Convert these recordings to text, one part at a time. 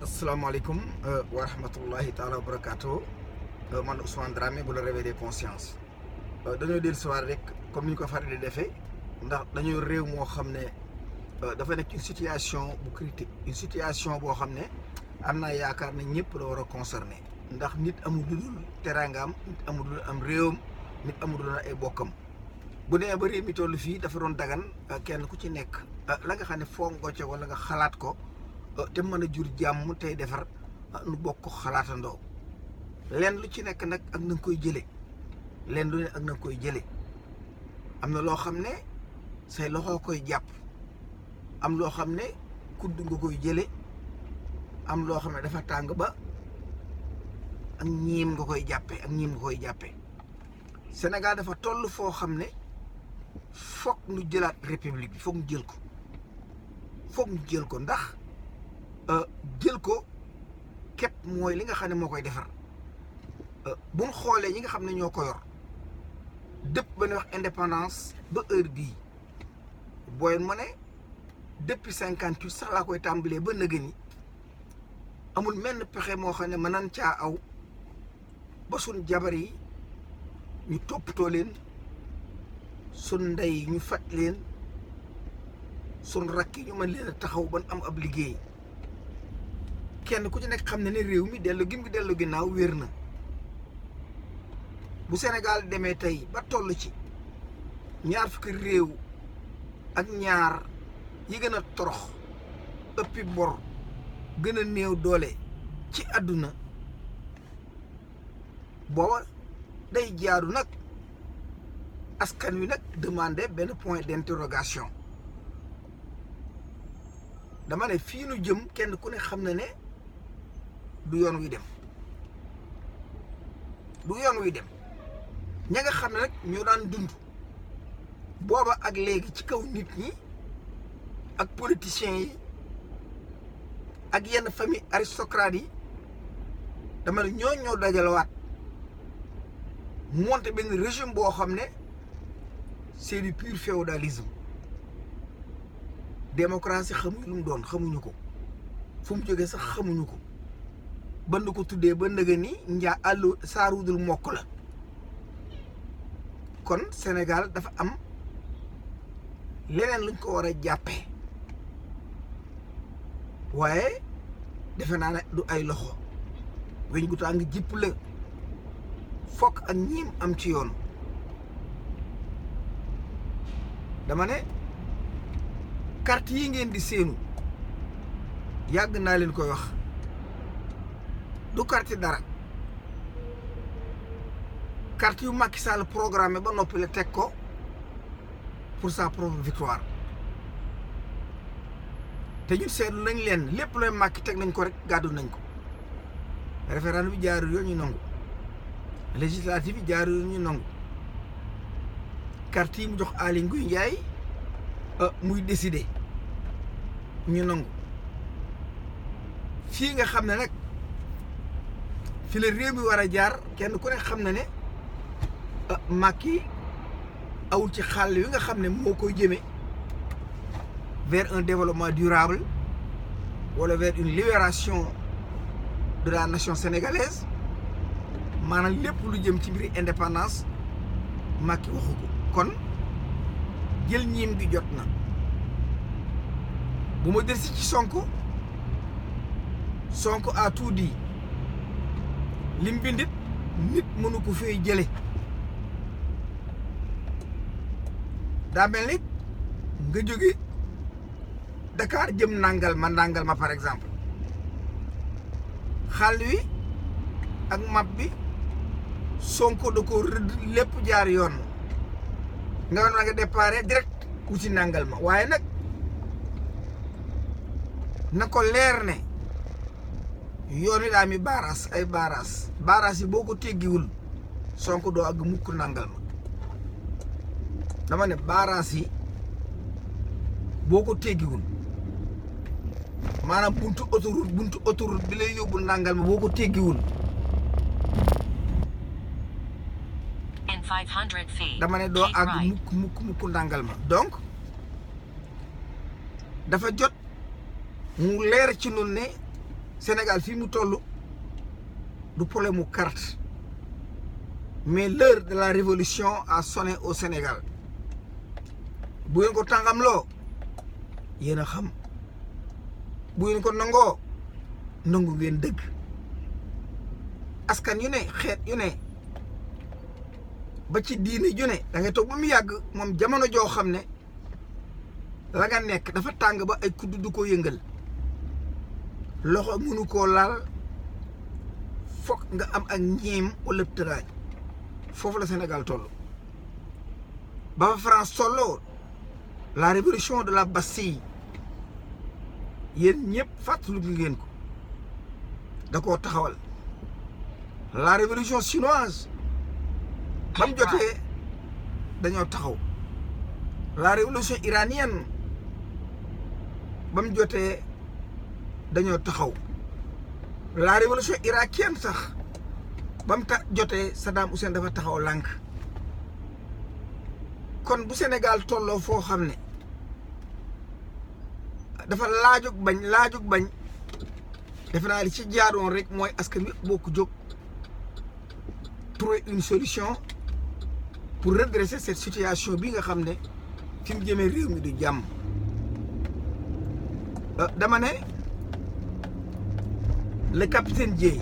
asalaamaaleykum wa rahmatullahi taala wa barakaatu man Ousmane Dramé bu la réveil des consciences dañoo dellu si waat rek comme ni ñu ko faral di defee ndax dañoo réew moo xam ne dafa nekk une situation bu critique une situation boo xam ne am naa yaakaar ne ñëpp la war a concerné ndax nit amul lu dul teraangaam nit amul lu dul am réewam nit amul lu dul ay bokkam bu demee ba réew mi toll fii dafa doon dagan kenn ku ci nekk la nga xam ne foog nga ca wala nga xalaat ko te mën a jur jàmm tey defar nu bokk xalaatandoo leen lu ci nekk nag ak na nga koy jëlee leen lu ne ak na nga koy jëlee am na loo xam ne say loxoo koy jàpp am loo xam ne kudd nga koy jëlee am loo xam ne dafa tàng ba ak ñiim nga koy jàppee ak ñiim nga koy jàppee Sénégal dafa toll foo xam ne foog nu jëlaat république bi foog nu jël ko ndax jël ko képp mooy li nga xam ne moo koy defar buñ xoolee ñi nga xam ne ñoo ko yor dëpp ba ñuy wax indépendance ba heure bii booy ma ne depuis 58 sax laa koy tàmbalee ba nëgë ni amul menn pexe moo xam ne mën nañ caa aw ba suñ jabar yi ñu toppatoo leen suñ ndey ñu fat leen suñ rakk yi ñu mën leen a taxaw ban am ab liggéey kenn ku ci nekk xam ne ne réew mi dellu ginnaaw wér na bu Sénégal demee tey ba toll ci ñaar fukki réew ak ñaar yi gën a torox ëppi bor gën a néew doole ci àdduna booba day jaaru nag askan wi nag demandé benn point d'interrogation dama ne fii nu jëm kenn ku ne xam na ne du yoon wi dem ña nga xam ne nag ñoo daan dund booba ak léegi ci kaw nit ñi ak politiciens yi ak yenn famille aristocrate yi dama ne ñoo dajalewaat monté benn régime boo xam ne c'est du pur féodalisme démocratie xamuñu lu mu doon xamuñu ko fu mu jógee sax xamuñu ko ban ko tuddee ba ndëgë ni njaa àllu saarudul mokk la kon Sénégal dafa am leneen luñ ko war a jàppee waaye defe naa ne du ay loxo weñ gu tàng jipp la fokk ak ñiim am ci yoon dama ne carte yi ngeen di séenu yàgg naa leen koy wax du carte dara carte yu Macky Sall programmé ba noppi la teg ko pour sa propre victoire te ñun seetlu nañ leen lépp looy Macky teg nañ ko rek gàddu nañ ko référendum bi jaarul yoon ñu nangu législative bi jaarul yoon ñu nangu carte yi mu jox Aly Ngouille Ndiaye muy décider ñu nangu fii nga xam ne nag fi la réew mi war a jaar kenn ku ne xam na ne Macky awul ci xàll wi nga xam ne moo koy jëme vers un développement durable wala vers une libération de la nation sénégalaise maanaam lépp lu jëm ci mbiri indépendance Macky waxu ko kon jël ñiim gi jot na bu ma delsi ci Sonko a tout dit lim bindit nit mënu ko fay jële daa mel ni nga jóge Dakar jëm nangal ma par exemple xàll wi ak map bi Sonko da ko rëdd lépp jaar yoon nga woon na nga déparé direct wuti nangal ma waaye nag na ko leer ne yoon wi daa mi ay baaraas yi boo ko teggiwul Sonko doo àgg mukk nangal ma dama ne baaraas yi boo ko teggiwul maanaam buntu autoroute bi lay yóbbu nangal ma boo ko teggiwul 500 feet. dama ne doo àgg mukk ndàngal ma donc dafa jot mu leer ci nun ne Sénégal fii mu toll du problème mu carte mais l'heure de la révolution a sonné au Sénégal bu ngeen ko tàngam loo yéen a xam bu ngeen ko nangoo nangu ngeen dëgg askan yu ne xeet yu ne ba ci diine ju ne da ngay toog ba mu yàgg moom jamono joo xam ne la nga nekk dafa tàng ba ay kudd du ko yëngal loxo mënu koo laal foog nga am ak ñiim wala tëraay foofu la Sénégal toll ba fa France tolloo la révolution de la Bastille yéen ñëpp fàttaliku ngeen ko da koo taxawal la révolution chinoise ba mu jotee dañoo taxaw la révolution iranienne ba mu jotee dañoo taxaw la révolution irakienne sax ba mu jotee Saddam Hussein dafa taxaw lànk kon bu Sénégal tolloo foo xam ne dafa laajug bañ defe naa li ci jaadoon rek mooy askan wi bokk jóg trouver une solution pour redresser cette situation bi nga xam ne fi mu jëmee réew mi du jàmm dama ne le capitaine Dièye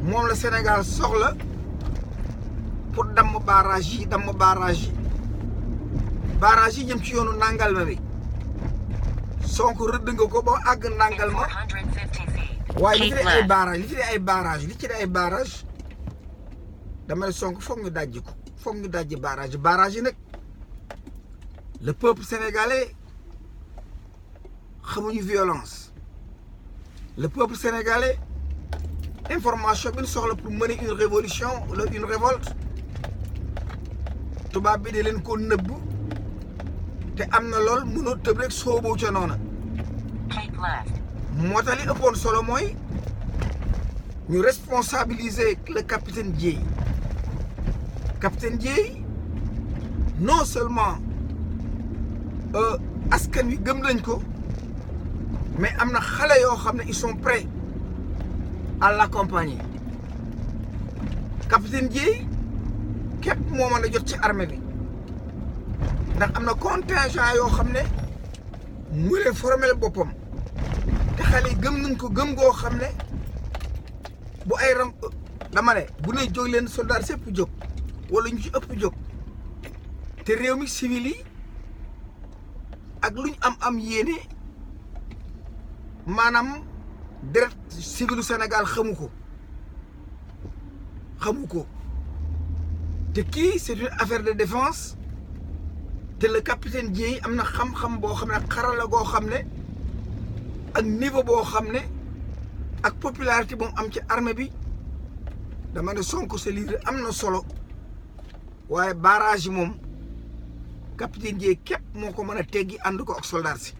moom la Sénégal soxla pour damm barrage yi jëm ci yoonu Nangalma bi Sonko rëdd nga ko ba àgg Nangalma waaye li ci di ay barrage dama ne Sonko foog ñu dajji barrage yi nag le peuple sénégalais xamuñu violence le peuple sénégalais information bi ñu soxla pour mener une révolution wala une révolte tubaab bi di leen ko nëbb te am na lool mënoo tëb rek soobu ca noona moo tax li ëppoon solo mooy ñu responsabiliser le capitaine Dièye non seulement askan wi gëm nañ ko mais am na xale yoo xam ne ils sont prêts à l'accompagner capitaine Dièye képp moo mën a jot ci armée bi ndax am na contingent yoo xam ne mu leen formel boppam te xale yi gëm nañ ko gëm goo xam ne bu ay ram dama ne bu ne jóg leen soldat sépp jóg wala ñu ci ëpp jóg te réew mi civil yi ak luñ am yéene maanaam deret civilu Sénégal xamu ko te kii c'est une affaire de défense te le capitaine Dièye am na xam-xam boo xam ne ak xarala goo xam ne ak niveau boo xam ne ak popularité moom am ci armée bi dama ne Sonko sa leader am na solo waaye barrage yi moom capitaine Dièye képp moo ko mën a teggi ànd ko ak soldat si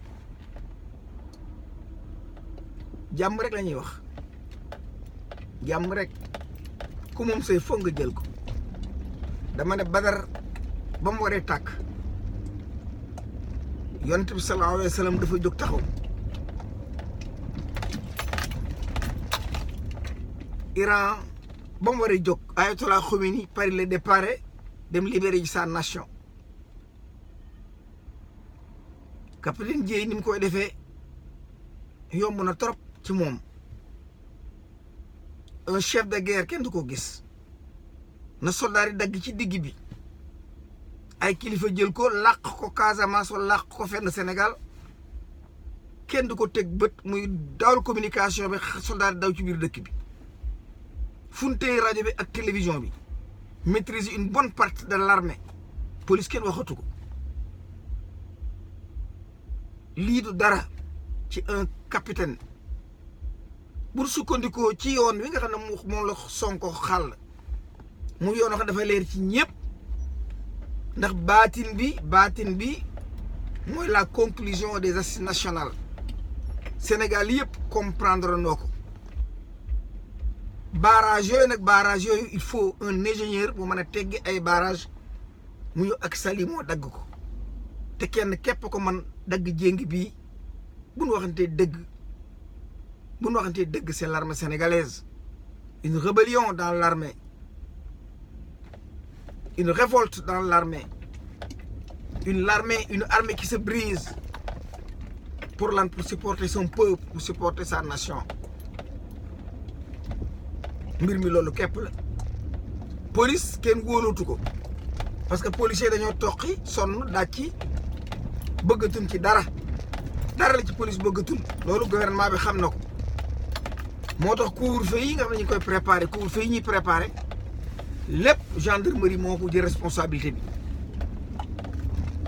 jàmm rek la ñuy wax jàmm rek ku moom say foog nga jël ko dama ne Badar ba mu waree tàkk yonent bi sallallahu alayhi wa sallam dafa jóg taxaw Iran ba mu waree jóg Ayatollah Khomeini Paris le départ dem libérer ji sa nation capitaine Dièye ni mu koy defee yomb na trop ci moom un chef de guerre kenn du ko gis na soldat yi dagg ci digg bi ay kilifa jël ko làq ko Casamance wala làq ko fenn Sénégal kenn du ko teg bët muy dawal communication bi soldat yi daw ci biir dëkk bi funtee rajo bi ak télévision bi maîtriser une bonne partie de l'armée police kenn waxatu ko lii du dara ci un capitaine bu sukkandikoo ci yoon wi nga xam ne moom la Sonko xàll mu yoon wax dafa leer ci ñëpp ndax baatin bi mooy la conclusion des assises nationales Sénégal yëpp comprendre noo ko barrage yooyu il faut un ingénieur bu mën a teggi ay barrage mu ñëw ak sali moo dagg ko te kenn képp ko man dagg jéngi bii bu ñu waxantee dëgg c'est l'armée sénégalaise. Une rébellion dans l'armée, une révolte dans l'armée, une armée qui se brise pour supporter son peuple, pour supporter sa nation. mbir mi loolu képp la police kenn wóolootu ko parce que policiers dañoo toqi sonn dàcci bëggatul ci dara la ci police bëggatul loolu gouvernement bi xam na ko moo tax couvre-feu yi nga xam ne ñu koy préparé couvre-feu yi ñuy préparé lépp gendarmerie moo ko jël responsabilité bi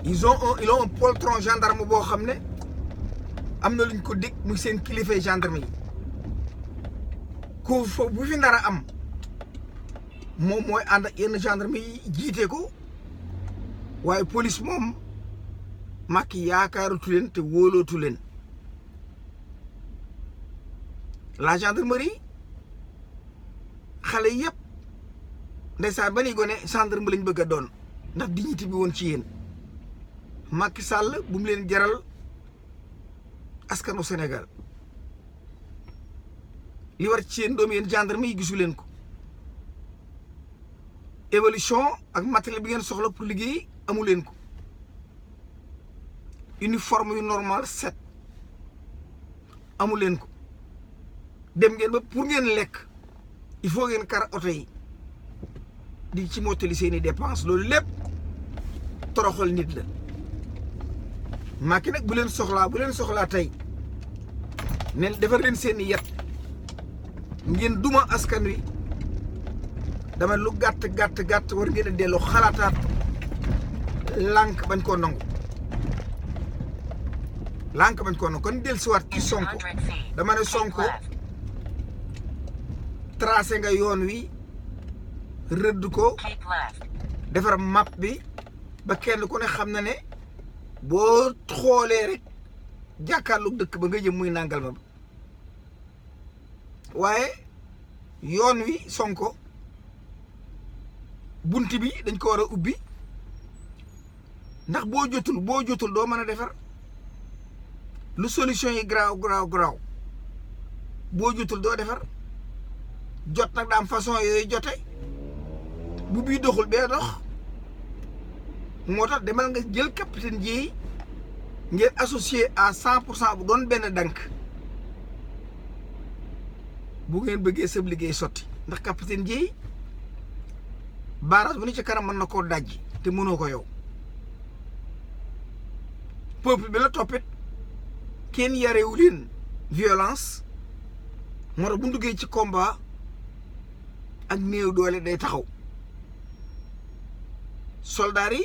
ils ont un poltron gendarme boo xam ne am na luñ ko dig muy seen kilifay gendarme yi couvre-feu bu fi ndara am moom mooy ànd ak yenn gendarme yi jiite ko waaye police moom Macky yaakaaratu leen te wóolootu leen la gendarmerie xale yëpp ndeysaan ba ni gone gendarme lañ bëgg a doon ndax dignité bi woon ci yéen Macky Sall bu mu leen jaral askanu Sénégal li war ci yéen doom yéen gendarme yi gisu leen ko évolution ak matériel bi ngeen soxla pour liggéey amu leen ko uniforme yu normal set amu leen ko dem ngeen ba pour ngeen lekk il faut ngeen kar oto yi di ci mottali seeni dépense loolu lépp toroxal nit la Macky nag bu leen soxlaa tey ne defar leen seeni yet ngeen duma askan wi dama lu gàtt war ngeen a delloo xalaataat lànk bañ koo nangu kon dellusiwaat ci Sonko dama ne Sonko tracé nga yoon wi rëdd ko defar map bi ba kenn ku ne xam na ne boo xoolee rek jàkkaarlu dëkk ba nga jëm muy nangal ma waaye yoon wi Sonko bunt bi dañ ko war a ubbi ndax boo jotul doo mën a defar lu solution yi garaaw boo jotul doo defar jot nag daam façon yooyu jote bu bii doxul bee dox moo tax demal nga jël capitaine Dièye ngeen associé à 100% bu doon benn dank bu ngeen bëggee sëb liggéey sotti ndax capitaine Dièye barrage bu ni ci kanam mën na koo dajji te mënoo ko yow peuple bi la toppit kenn yarewu leen violence moo tax bu duggee ci combat ak néew doole day taxaw soldats yi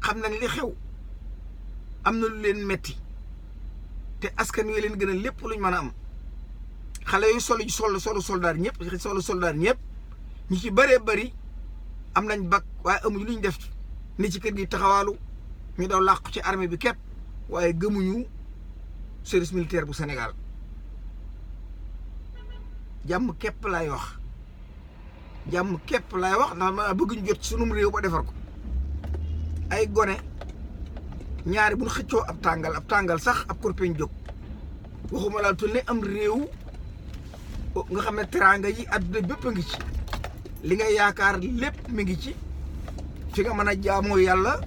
xam nañ li xew am na lu leen metti te askan wi leen gën a lépp luñ mën a am xale yu solu soldat ñëpp ñi ci bëree bëri am nañ bac waaye amuñu luñ def ni ci kër gi taxawaalu ñu daw làqu ci armée bi képp waaye gëmuñu service militaire bu Sénégal jàmm képp laay wax ndax ma bëgg ñu jot ci sunum réew ba defar ko ay gone ñaari buñ xëccoo ab tàngal sax ab korpeñ jóg waxuma laa tul ne am réew nga xam ne teraanga yi adduna bépp a ngi ci li nga yaakaar lépp mi ngi ci fi nga mën a jaamoo yàlla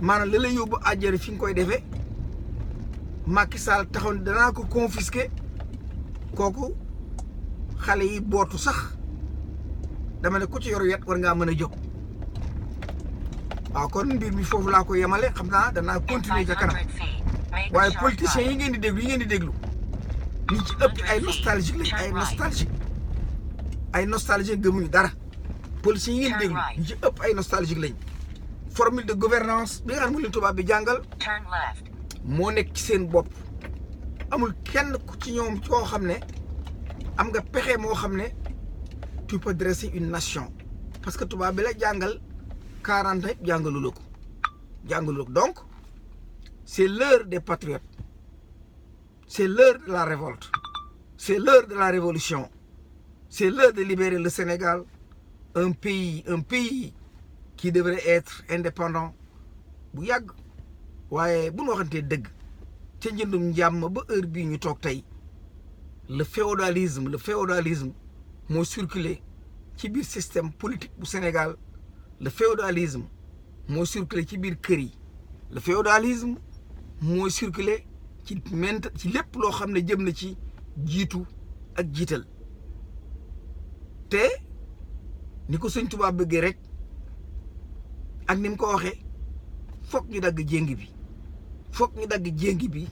maanaam li la yóbbu àjjana fi nga koy defee Macky Sall taxaw ne danaa ko confisquer kooku xale yi bootu sax dama ne ku ci yor wet war ngaa mën a jóg waaw kon mbir mi foofu laa ko yemale xam naa danaa continuer ca kanam waaye politiciens yi ngeen di déglu ñi ci ëpp ay nostalgique lañ ay nostalgique gëmuñu dara politiciens yi ngeen di déglu ñi ci ëpp ay nostalgique lañ formule de gouvernance bi nga xam ne mu leen tubaab bi jàngal moo nekk ci seen bopp amul kenn ku ci ñoom koo xam ne am nga pexe moo xam ne tu peux dresser une nation parce que tubaab bi la jàngal 40 ans jàngalu la ko donc c'est l'heure des patriotes c'est l'heure de la révolte c'est l'heure de la révolution c'est l'heure de libérer le Sénégal un pays qui devrait être indépendant bu yàgg waaye bu ñu waxantee dëgg ca njëndum njàmm ba heure bii ñu toog tey le féodalisme moo circulé ci biir système politique bu Sénégal. Le féodalisme moo circulé ci biir kër yi le féodalisme moo circulé ci lépp loo xam ne jëm na ci jiitu ak jiital te ni ko Sëñ Tuubaa bëggee rek ak ni mu ko waxee foog ñu dagg jéngi bi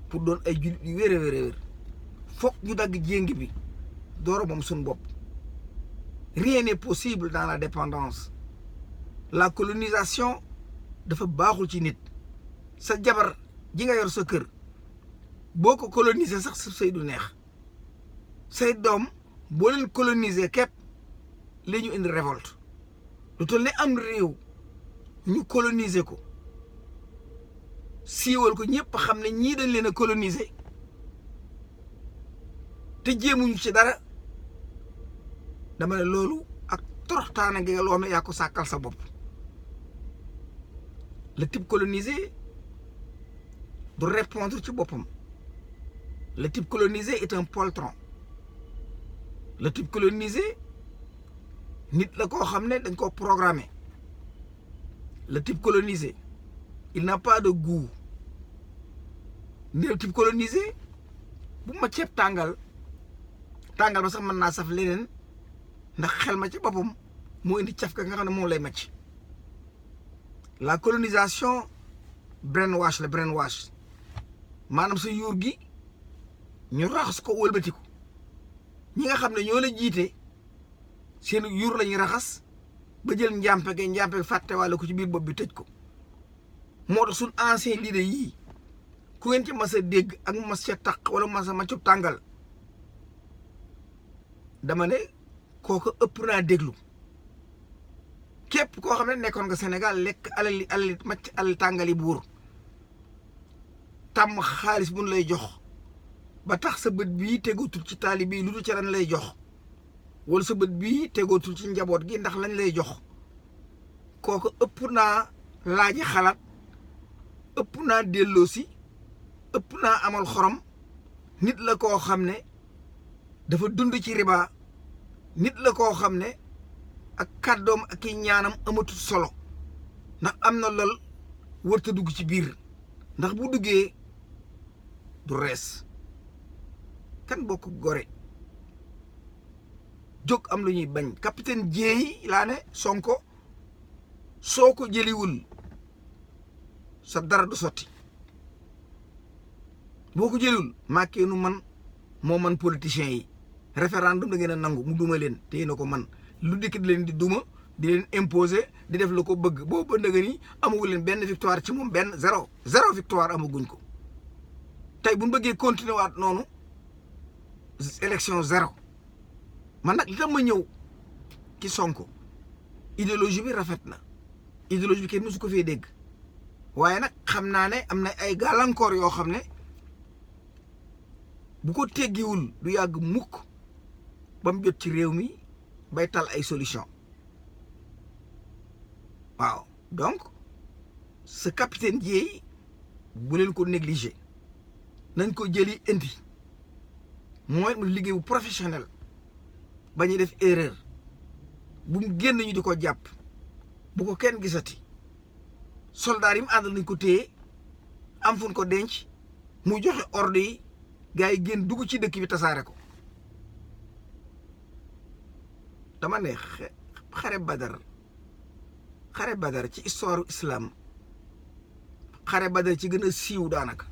pour doon ay jullit yu wér a wér foog ñu dagg jéngi bi door a moom suñu bopp rien n'est possible dans la dépendance. La colonisation dafa baaxul ci nit sa jabar ji nga yor sa kër boo ko coloniser sax sa sëy du neex say doom boo leen coloniser képp li ñu indi révolte lu toll ne am réew ñu coloniser ko siiwal ko ñëpp xam ne ñii dañ leen a coloniser te jéemuñu ci dara dama ne loolu ak toroxtaane gi nga loo xam ne yaa ko sàkkal sa bopp. Le type colonisé doit répondre ci boppam le type colonisé est un poltron le type colonisé nit la koo xam ne dañ koo programmé le type colonisé il n'a pas de goût le type colonisé bu ma ceeb tàngal ba sax mën naa saf leneen ndax xel ma ci boppam moo indi caf ka nga xam ne moom lay macc. La colonisation brainwash maanaam sa yuur gi ñu raxas ko wëlbatiku ñi nga xam ne ñoo la jiite seen yuur la ñuy raxas ba jël njàmpe fàttewaale ko ci biir bopp bi tëj ko moo tax suñ ancien leader yii ku ngeen ci mas a dégg ak mas ca taq wala mas a maccub tàngal dama ne kooku ëpp naa déglu. képp koo xam ne nekkoon nga Sénégal lekk alali macc alal tàngali buur tàmm xaalis bu ñu lay jox ba tax sa bët bii tegootul ci taali bii lu dul ci lañ lay jox wala sa bët bii tegootul ci njaboot gi ndax lañ lay jox kooku ëpp naa laaji xalaat ëpp naa delloosi ëpp naa amal xorom nit la koo xam ne dafa dund ci riba nit la koo xam ne ak kàddoom ak i ñaanam amatul solo ndax am na lool wërta dugg ci biir ndax bu duggee du rees kan bokk gore jóg am lu ñuy bañ capitaine Dièye laa ne Sonko soo ko jëliwul sa dara du sotti boo ko jëliwul Macky nu man moo man politiciens yi référendum da ngeen a nangu mu duma leen téye na ko man lu dikk di leen di duma di leen imposer di def la ko bëgg boobu ba ni amagu leen benn victoire ci moom benn zéro victoire amaguñ ko tey bu ñu bëggee continuer waat noonu élection zéro man nag li tax ma ñëw ci Sonko idéologie bi rafet na idéologie bi kenn mësu ko fee dégg waaye nag xam naa ne am na ay gàllankoor yoo xam ne bu ko teggiwul du yàgg mukk ba mu jot ci réew mi bay tal ay solution waaw donc ce capitaine Dièye bu leen ko négliger nañ ko jëli indi mooy mu liggéey bu professionnel ba ñuy def erreur bu mu génn ñu di ko jàpp bu ko kenn gisati soldat yi mu àndal nañ ko téye am fu ñu ko denc mu joxe ordre yi gars yi génn dugg ci dëkk bi tasaare ko dama ne xare Badar ci histoire islam xare Badar ci gën a siiw daanaka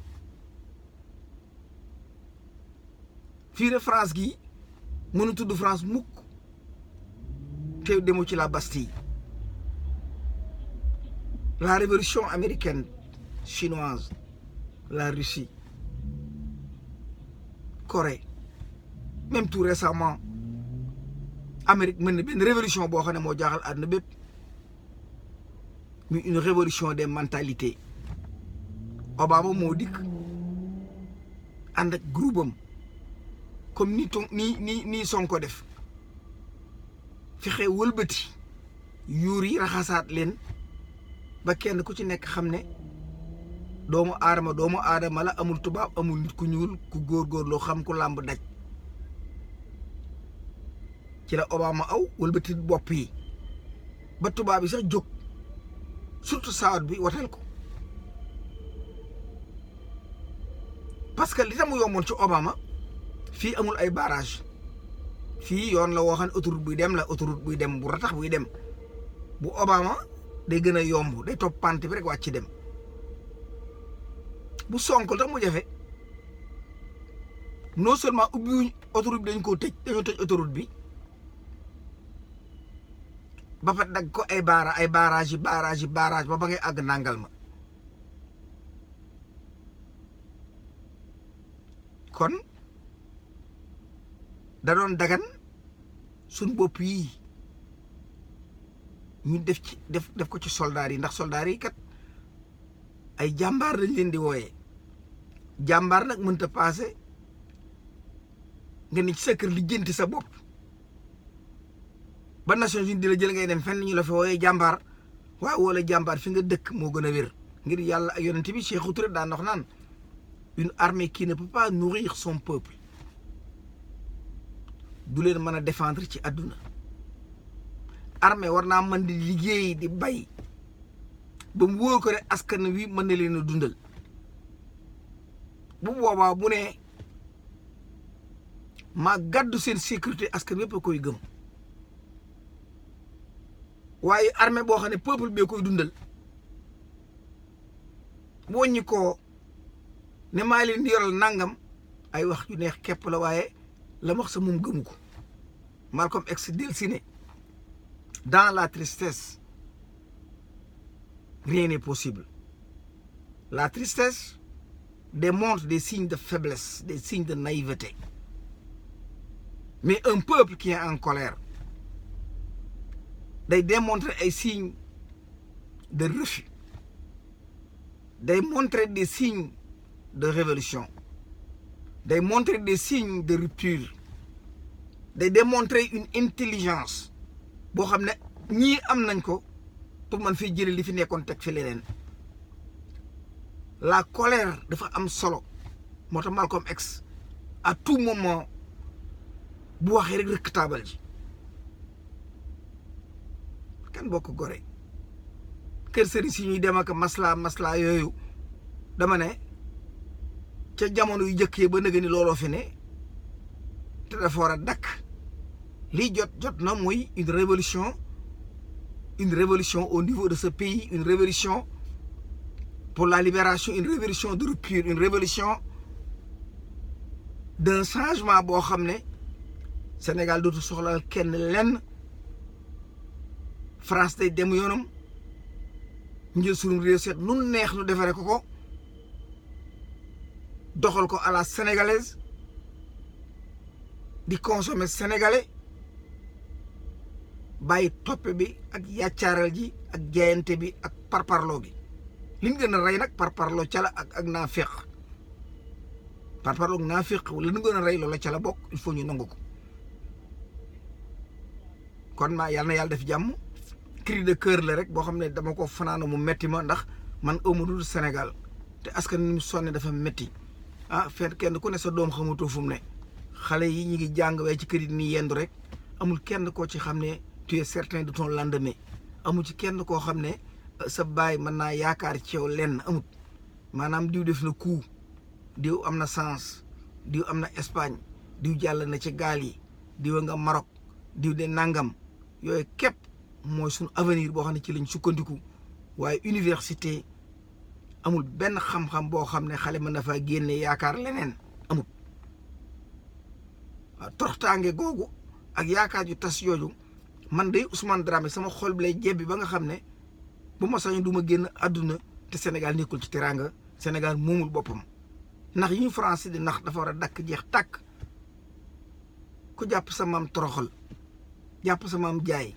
fii de France gi mënu tudd France mukk te demu ci la Bastille la révolution américaine chinoise la Russie Corée même tout récemment Amérique mën na benn révolution boo xam ne moo jaaxal àdduna bépp muy une révolution des mentalités Obama moo dikk ànd ak groupe am comme nii Sonko def fexe wëlbati yuur yi raxasaat leen ba kenn ku ci nekk xam ne doomu aadama la, amul tubaab, amul nit ku ñuul ku góorgóorloo xam ku làmb daj. ci la Obama aw wëlbati bopp yi ba tubaab yi sax jóg surtout Saoud bi wateel ko parce que li tax mu yomboon ci Obama fii amul ay barrage fii yoon la woo xam ne autoroute buy dem la, autoroute buy dem bu ratax buy dem. bu Obama day gën a yomb, day topp pante bi rek wàcc dem. bu Sonko tax mu jafe non seulement ubbiwuñ autoroute bi, dañ koo tëj, dañoo tëj autoroute bi ba fa dagg ko ay barrage ba ba ngay àgg nangal ma. kon da doon dagan suñ bopp yi ñu def ko ci soldats yi, ndax soldats yi kat ay jàmbaar lañ leen di wooyee. jàmbaar nag mënta paase nga ni ci sa kër lijjanti sa bopp ba Nations Unies di la jël ngay dem fenn ñu la fa wooyee jàmbaar. waaw wala jàmbaar fi nga dëkk moo gën a wér ngir yàlla ak yonent bi Sékou Touré daan wax naan une armée qui ne peut pas nourrir son peuple du leen mën a défendre ci àdduna. armée war naa mën di liggéey di bay ba mu wóor ko ne askan wi mën na leen a dundal. bu boobaa bu ne maa gàddu seen sécurité askan yëpp a koy gëm waaye armée boo xam ne peuple bee koy dundal bu wàññi ko ne maa leen di yoral nangam ay wax yu neex képp la waaye la wax sa moom gëmu ko. Malcolm X del si ne dans la tristesse rien n'est possible. La tristesse démontre des signes de faiblesse, des signes de naïveté. Mais un peuple qui est en colère day démontrer ay signes de refus, day montrer des signes de révolution, day montrer des signes de rupture, day démontrer une intelligence boo xam ne ñii am nañ ko pour man fiy jëlee li fi nekkoon teg fi leneen. La colère dafa am solo moo tax Malcolm X à tout moment bu waxee rek rëkk taabal ji kan bokk gore kër sëriñ si ñuy dem ak masla yooyu dama ne ca jamono yu jëkkee ba nëgë ni looloo fi ne te dafa war a dakk. lii jot na mooy une révolution au niveau de ce pays, une révolution pour la libération, une révolution de rupture, une révolution d'un changement boo xam ne Sénégal dootu soxla kenn lenn. France day dem yoonam njël suñu réew seet nu neex nu defaree ko doxal ko à la sénégalaise di consommer sénégalais bàyyi toppe bi ak yàccaaral ji ak jaayante bi ak parparloo bi. li ñu gën a rey nag parparloo ca la ak naafeq parparloo ak naafeq wala nu gën a rey loola ca la bokk, il faut ñu nangu ko. kon yàlla na yàlla def jàmm. cri de cœur la rek boo xam ne dama ko fanaana mu metti ma ndax man amu dul Sénégal te askan ni mu sonne dafa metti. feet kenn ku ne sa doom xamutoo fu mu ne xale yi ñu ngi jàng waaye ci kër yi nii yendu rek amul kenn koo ci xam ne tu es certain de ton lendemain. amul ci kenn koo xam ne sa baay mën naa yaakaar ci yow lenn amut. maanaam diw def na coup, diw am na sens, diw am na Espagne, diw jàll na ci gaal yi, diw nga Maroc, diw de nangam yooyu képp mooy suñu avenir boo xam ne ci lañ sukkandiku. waaye université amul benn xam-xam boo xam ne xale mën na faa génne yaakaar leneen amut. waaw toroxtaange googu ak yaakaar ju tas yooyu man day Ousmane Dramé sama xol bi lay jebbi ba nga xam ne bu ma sañoon du ma génn àdduna te Sénégal nekkul ci teraanga. Sénégal moomul boppam ndax yi ñu français di ndax dafa war a dakk jeex tàkk. ku jàpp sa maam toroxal jàpp sa maam jaay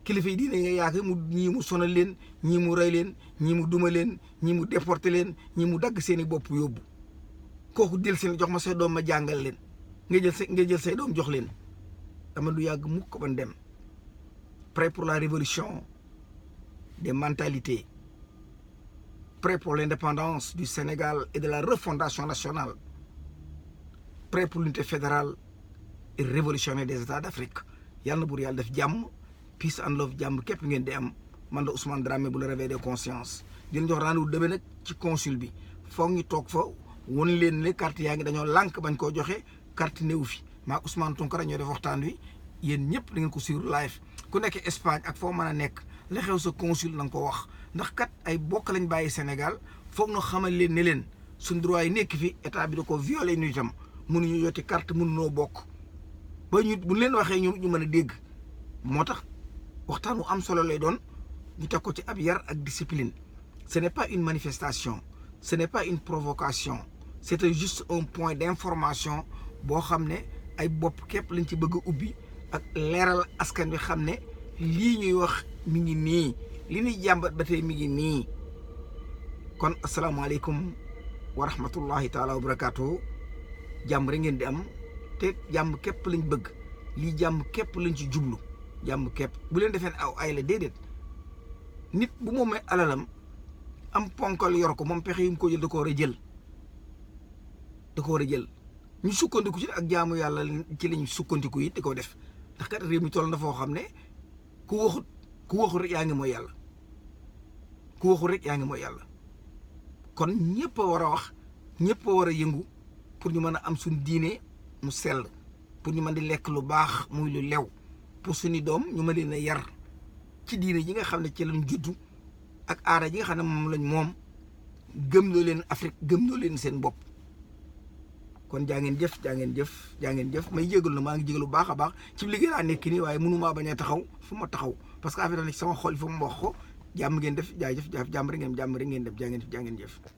kilifa yi diine nga yaakaar ñii mu sonal leen, ñii mu rey leen, ñii mu duma leen, ñii mu déporté leen, ñii mu dagg seeni bopp yóbbu. kooku del seen jox ma say doom ma jàngal leen nga jël say doom jox leen. dama du yàgg mukk ban dem. Prêt pour la révolution des mentalités, prêt pour l'indépendance du Sénégal et de la refondation nationale, prêt pour l'unité fédérale et révolutionnaire des États d'Afrique. Yàlla na buur yàlla def jàmm peace and love jàmm képp ngeen di am man la Ousmane Dramé bu la réveil des consciences di leen jox rendez-vous demee nag ci consul bi foog ñu toog fa won leen ne carte yaa ngi dañoo lànk bañ koo joxe carte néew fi maa Ousmane Tounkara ñoo def waxtaan wi yéen ñëpp da ngeen ko suivre live ku nekk Espagne ak foo mën a nekk la xew sa consul na nga ko wax ndax kat ay bokk lañ bàyyi Sénégal foog ñu xamal leen ne leen suñ droit yi nekk fi état bi da ko violé ñu itam mënuñu yoti carte mënunoo bokk ba ñu bu leen waxee ñu mën a dégg moo tax waxtaan wu am solo lay doon ñu teg ko ci ab yar ak discipline ce n'est pas une manifestation ce n'est pas une provocation c'était juste un point d'information boo xam ne ay bopp képp lañ ci bëgg a ubbi ak leeral askan wi xam ne lii ñuy wax mi ngi nii li ñuy jàmbat ba tey mi ngi nii kon asalaamaaleykum wa rahmatullahi taala wa barakaatu jàmm rek ngeen di am te jàmm képp lañ bëgg lii jàmm képp lañ ci jublu jàmm képp bu leen defee aw ay la déedéet nit bu moomee alalam am ponkal yor ko moom pexe yi mu ko jël da ko war a jël da ko war a jël ñu sukkandiku ci ak jaamu yàlla ci lañ sukkandiku yi di ko def ndax kat réew mi toll na foo xam ne ku waxut rek yaa ngi mooy yàlla ku waxut rek yaa ngi mooy yàlla kon ñëpp a war a wax ñëpp a war a yëngu pour ñu mën a am suñ diine mu sell pour ñu mën di lekk lu baax muy lu lew pour suñu doom ñu mën leen a yar ci diine yi nga xam ne ci lañ juddu ak aada yi nga xam ne moom lañ moom gëm loo leen Afrique gëm loo leen seen bopp kon jaa ngeen jëf may jégalu na maa ngi jégalu baax a baax ci liggéey laa nekk nii waaye mënumaa bañ a taxaw fu ma taxaw parce que affaire nekk sama xol fu ma wax ko jàmm ngeen def jaajëf jàmm rek ngeen def jaa ngeen jëf